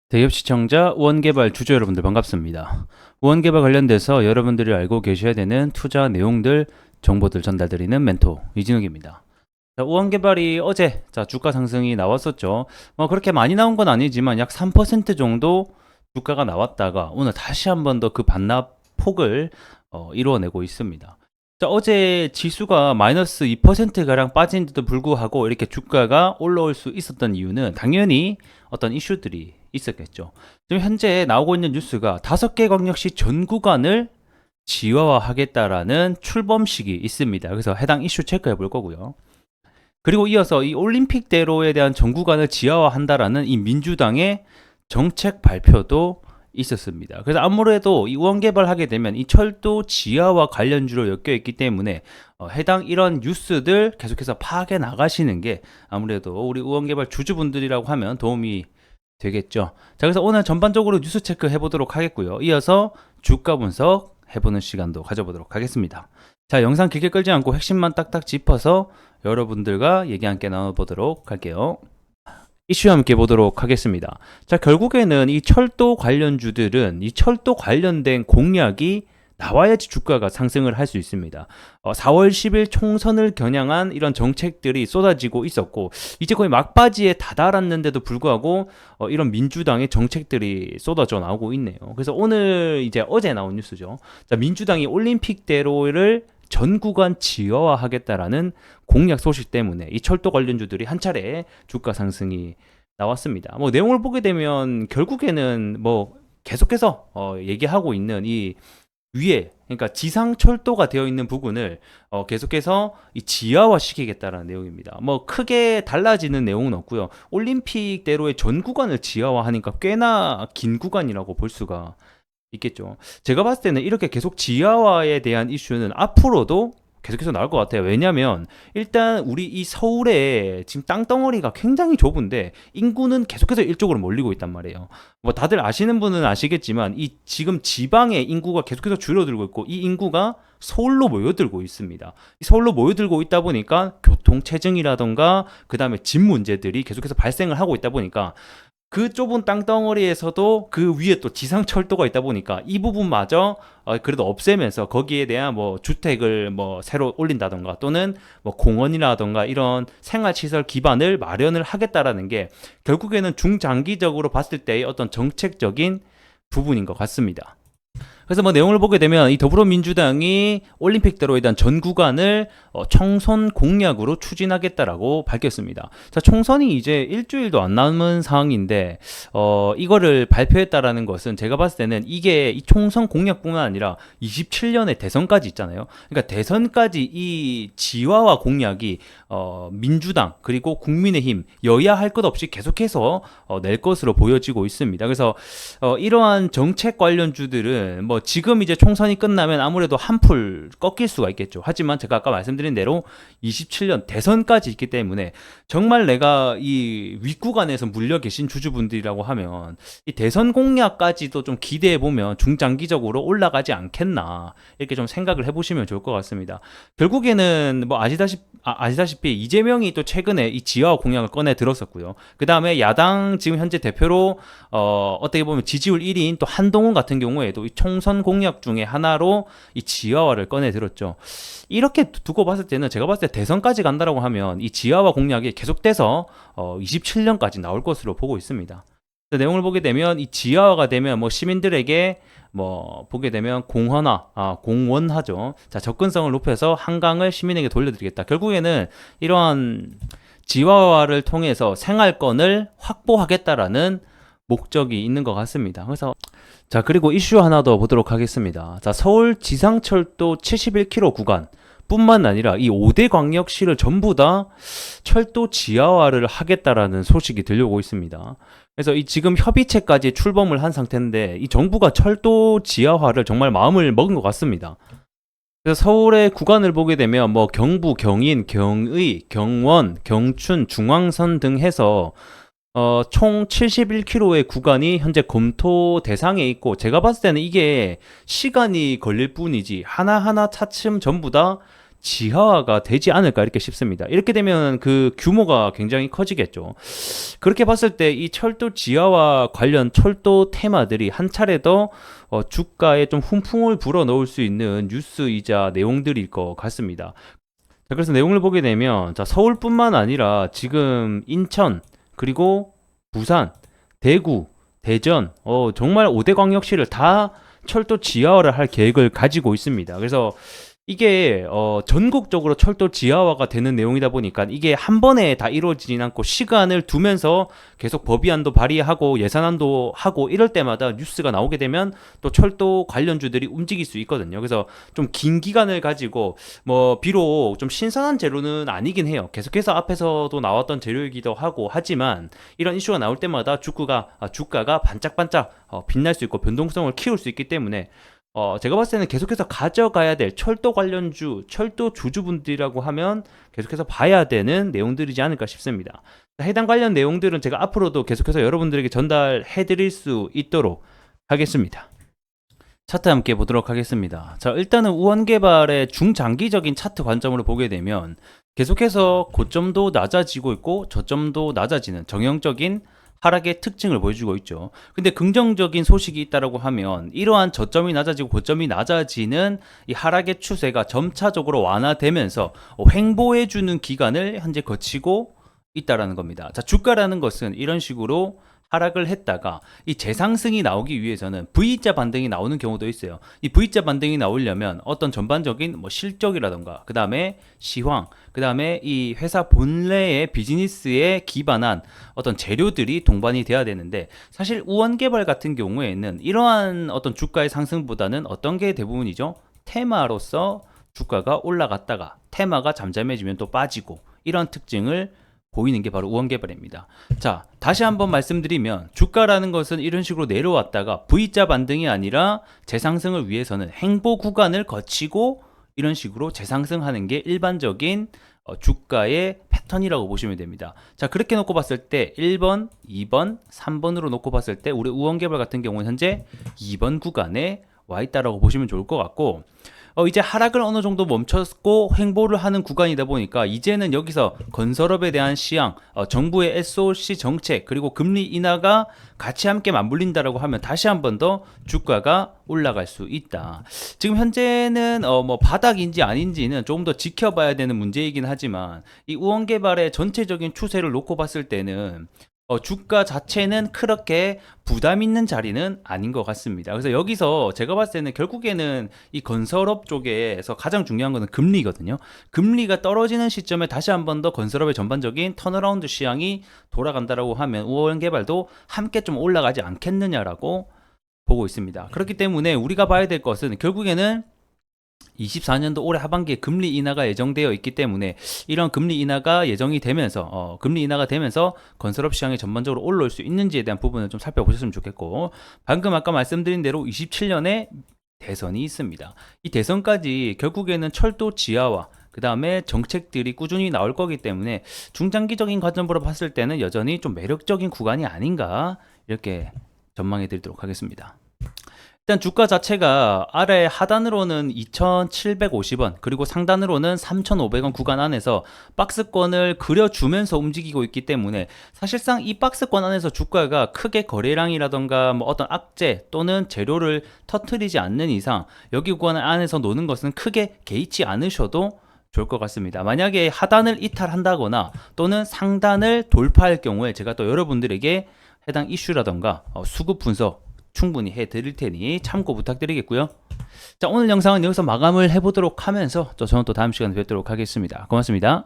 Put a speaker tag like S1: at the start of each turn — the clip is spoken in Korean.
S1: 대기업 시청자 우원개발 주주 여러분들 반갑습니다. 우원개발 관련돼서 여러분들이 알고 계셔야 되는 투자 내용들, 정보들 전달드리는 멘토 이진욱입니다. 우원개발이 어제 주가 상승이 나왔었죠. 그렇게 많이 나온 건 아니지만 약 3% 정도 주가가 나왔다가 오늘 다시 한 번 더 그 반납 폭을 이루어내고 있습니다. 어제 지수가 마이너스 2%가량 빠진데도 불구하고 이렇게 주가가 올라올 수 있었던 이유는 당연히 어떤 이슈들이 있었겠죠. 지금 현재 나오고 있는 뉴스가 5개 광역시 전 구간을 지하화하겠다라는 출범식이 있습니다. 그래서 해당 이슈 체크해 볼 거고요. 그리고 이어서 이 올림픽대로에 대한 전 구간을 지하화한다라는 이 민주당의 정책 발표도 있었습니다. 그래서 아무래도 이 우원개발하게 되면 이 철도 지하와 관련주로 엮여 있기 때문에 해당 이런 뉴스들 계속해서 파악해 나가시는 게 아무래도 우리 우원개발 주주분들이라고 하면 도움이 되겠죠. 자, 그래서 오늘 전반적으로 뉴스 체크 해보도록 하겠고요. 이어서 주가 분석 해보는 시간도 가져보도록 하겠습니다. 자, 영상 길게 끌지 않고 핵심만 딱딱 짚어서 여러분들과 얘기 함께 나눠보도록 할게요. 이슈 함께 보도록 하겠습니다. 자, 결국에는 이 철도 관련주들은 이 철도 관련된 공약이 나와야지 주가가 상승을 할 수 있습니다. 4월 10일 총선을 겨냥한 이런 정책들이 쏟아지고 있었고 이제 거의 막바지에 다다랐는데도 불구하고 이런 민주당의 정책들이 쏟아져 나오고 있네요. 그래서 오늘 이제 어제 나온 뉴스죠. 자, 민주당이 올림픽대로를 전 구간 지하화하겠다라는 공약 소식 때문에 이 철도 관련주들이 한 차례 주가 상승이 나왔습니다. 내용을 보게 되면 결국에는 계속해서 얘기하고 있는 이 위에, 그러니까 지상 철도가 되어 있는 부분을 계속해서 이 지하화 시키겠다라는 내용입니다. 크게 달라지는 내용은 없고요. 올림픽대로의 전 구간을 지하화하니까 꽤나 긴 구간이라고 볼 수가 있겠죠. 제가 봤을 때는 이렇게 계속 지하화에 대한 이슈는 앞으로도 계속해서 나올 것 같아요. 왜냐면 일단 우리 이 서울에 지금 땅덩어리가 굉장히 좁은데 인구는 계속해서 이쪽으로 몰리고 있단 말이에요. 다들 아시는 분은 아시겠지만 이 지금 지방의 인구가 계속해서 줄어들고 있고 이 인구가 서울로 모여들고 있습니다. 서울로 모여들고 있다 보니까 교통 체증이라던가 그 다음에 집 문제들이 계속해서 발생을 하고 있다 보니까 그 좁은 땅덩어리에서도 그 위에 또 지상철도가 있다 보니까 이 부분마저 그래도 없애면서 거기에 대한 주택을 새로 올린다던가 또는 공원이라던가 이런 생활시설 기반을 마련을 하겠다라는 게 결국에는 중장기적으로 봤을 때의 어떤 정책적인 부분인 것 같습니다. 그래서 내용을 보게 되면 이 더불어민주당이 올림픽대로에 대한 전 구간을 총선 공약으로 추진하겠다라고 밝혔습니다. 자, 총선이 이제 일주일도 안 남은 상황인데 이거를 발표했다라는 것은 제가 봤을 때는 이게 이 총선 공약뿐만 아니라 27년에 대선까지 있잖아요. 그러니까 대선까지 이 지화와 공약이 민주당 그리고 국민의힘 여야 할 것 없이 계속해서 낼 것으로 보여지고 있습니다. 그래서 이러한 정책 관련주들은 지금 이제 총선이 끝나면 아무래도 한풀 꺾일 수가 있겠죠. 하지만 제가 아까 말씀드린 대로 27년 대선까지 있기 때문에 정말 내가 이 윗구간에서 물려 계신 주주분들이라고 하면 이 대선 공약까지도 좀 기대해 보면 중장기적으로 올라가지 않겠나 이렇게 좀 생각을 해보시면 좋을 것 같습니다. 결국에는 아시다시피 이재명이 또 최근에 이 지하화 공약을 꺼내 들었었고요. 그 다음에 야당 지금 현재 대표로 어떻게 보면 지지율 1위인 또 한동훈 같은 경우에도 이 총선 공약 중에 하나로 이 지하화를 꺼내 들었죠. 이렇게 두고 봤을 때는 제가 봤을 때 대선까지 간다라고 하면 이 지하화 공약이 계속돼서 27년까지 나올 것으로 보고 있습니다. 내용을 보게 되면 이 지하화가 되면 시민들에게 보게 되면 공원하죠. 자, 접근성을 높여서 한강을 시민에게 돌려드리겠다. 결국에는 이러한 지하화를 통해서 생활권을 확보하겠다라는 목적이 있는 것 같습니다. 그래서 자, 그리고 이슈 하나 더 보도록 하겠습니다. 자, 서울 지상철도 71km 구간 뿐만 아니라 이 5대 광역시를 전부 다 철도 지하화를 하겠다라는 소식이 들려오고 있습니다. 그래서 이 지금 협의체까지 출범을 한 상태인데 이 정부가 철도 지하화를 정말 마음을 먹은 것 같습니다. 그래서 서울의 구간을 보게 되면 경부, 경인, 경의, 경원, 경춘, 중앙선 등 해서 총 71km의 구간이 현재 검토 대상에 있고 제가 봤을 때는 이게 시간이 걸릴 뿐이지 하나하나 차츰 전부 다 지하화가 되지 않을까 이렇게 싶습니다. 이렇게 되면 그 규모가 굉장히 커지겠죠. 그렇게 봤을 때 이 철도 지하화 관련 철도 테마들이 한 차례 더 주가에 좀 훈풍을 불어넣을 수 있는 뉴스이자 내용들일 것 같습니다. 자, 그래서 내용을 보게 되면 자, 서울뿐만 아니라 지금 인천 그리고 부산, 대구, 대전 정말 5대 광역시를 다 철도 지하화를 할 계획을 가지고 있습니다. 그래서 이게 전국적으로 철도 지하화가 되는 내용이다 보니까 이게 한 번에 다 이루어지진 않고 시간을 두면서 계속 법의안도 발의하고 예산안도 하고 이럴 때마다 뉴스가 나오게 되면 또 철도 관련주들이 움직일 수 있거든요. 그래서 좀 긴 기간을 가지고 뭐 비록 좀 신선한 재료는 아니긴 해요. 계속해서 앞에서도 나왔던 재료이기도 하고 하지만 이런 이슈가 나올 때마다 주가가 반짝반짝 빛날 수 있고 변동성을 키울 수 있기 때문에 제가 봤을 때는 계속해서 가져가야 될 철도 관련주, 철도 주주분들이라고 하면 계속해서 봐야 되는 내용들이지 않을까 싶습니다. 해당 관련 내용들은 제가 앞으로도 계속해서 여러분들에게 전달해 드릴 수 있도록 하겠습니다. 차트 함께 보도록 하겠습니다. 자, 일단은 우원개발의 중장기적인 차트 관점으로 보게 되면 계속해서 고점도 낮아지고 있고 저점도 낮아지는 정형적인 하락의 특징을 보여주고 있죠. 근데 긍정적인 소식이 있다라고 하면 이러한 저점이 낮아지고 고점이 낮아지는 이 하락의 추세가 점차적으로 완화되면서 횡보해주는 기간을 현재 거치고 있다라는 겁니다. 자, 주가라는 것은 이런 식으로 하락을 했다가 이 재상승이 나오기 위해서는 V자 반등이 나오는 경우도 있어요. 이 V자 반등이 나오려면 어떤 전반적인 뭐 실적이라던가 그 다음에 시황, 그 다음에 이 회사 본래의 비즈니스에 기반한 어떤 재료들이 동반이 돼야 되는데 사실 우원개발 같은 경우에는 이러한 어떤 주가의 상승보다는 어떤 게 대부분이죠? 테마로서 주가가 올라갔다가 테마가 잠잠해지면 또 빠지고 이런 특징을 보이는 게 바로 우원개발입니다. 자, 다시 한번 말씀드리면 주가라는 것은 이런 식으로 내려왔다가 V자 반등이 아니라 재상승을 위해서는 횡보 구간을 거치고 이런 식으로 재상승하는 게 일반적인 주가의 패턴이라고 보시면 됩니다. 자, 그렇게 놓고 봤을 때 1번, 2번, 3번으로 놓고 봤을 때 우리 우원개발 같은 경우는 현재 2번 구간에 와 있다라고 보시면 좋을 것 같고 이제 하락을 어느 정도 멈췄고 횡보를 하는 구간이다 보니까 이제는 여기서 건설업에 대한 시향, 정부의 SOC 정책 그리고 금리 인하가 같이 함께 맞물린다라고 하면 다시 한 번 더 주가가 올라갈 수 있다. 지금 현재는 뭐 바닥인지 아닌지는 조금 더 지켜봐야 되는 문제이긴 하지만 이 우원개발의 전체적인 추세를 놓고 봤을 때는 주가 자체는 그렇게 부담 있는 자리는 아닌 것 같습니다. 그래서 여기서 제가 봤을 때는 결국에는 이 건설업 쪽에서 가장 중요한 것은 금리거든요. 금리가 떨어지는 시점에 다시 한 번 더 건설업의 전반적인 턴어라운드 시향이 돌아간다라고 하면 우원개발도 함께 좀 올라가지 않겠느냐라고 보고 있습니다. 그렇기 때문에 우리가 봐야 될 것은 결국에는 24년도 올해 하반기에 금리 인하가 예정되어 있기 때문에 이런 금리 인하가 예정이 되면서 금리 인하가 되면서 건설업 시장이 전반적으로 올라올 수 있는지에 대한 부분을 좀 살펴보셨으면 좋겠고 방금 아까 말씀드린 대로 27년에 대선이 있습니다. 이 대선까지 결국에는 철도 지하화 그 다음에 정책들이 꾸준히 나올 거기 때문에 중장기적인 관점으로 봤을 때는 여전히 좀 매력적인 구간이 아닌가 이렇게 전망해 드리도록 하겠습니다. 일단 주가 자체가 아래 하단으로는 2,750원 그리고 상단으로는 3,500원 구간 안에서 박스권을 그려주면서 움직이고 있기 때문에 사실상 이 박스권 안에서 주가가 크게 거래량이라던가 뭐 어떤 악재 또는 재료를 터트리지 않는 이상 여기 구간 안에서 노는 것은 크게 개의치 않으셔도 좋을 것 같습니다. 만약에 하단을 이탈한다거나 또는 상단을 돌파할 경우에 제가 또 여러분들에게 해당 이슈라던가 수급 분석 충분히 해드릴 테니 참고 부탁드리겠고요. 자, 오늘 영상은 여기서 마감을 해보도록 하면서 저는 또 다음 시간에 뵙도록 하겠습니다. 고맙습니다.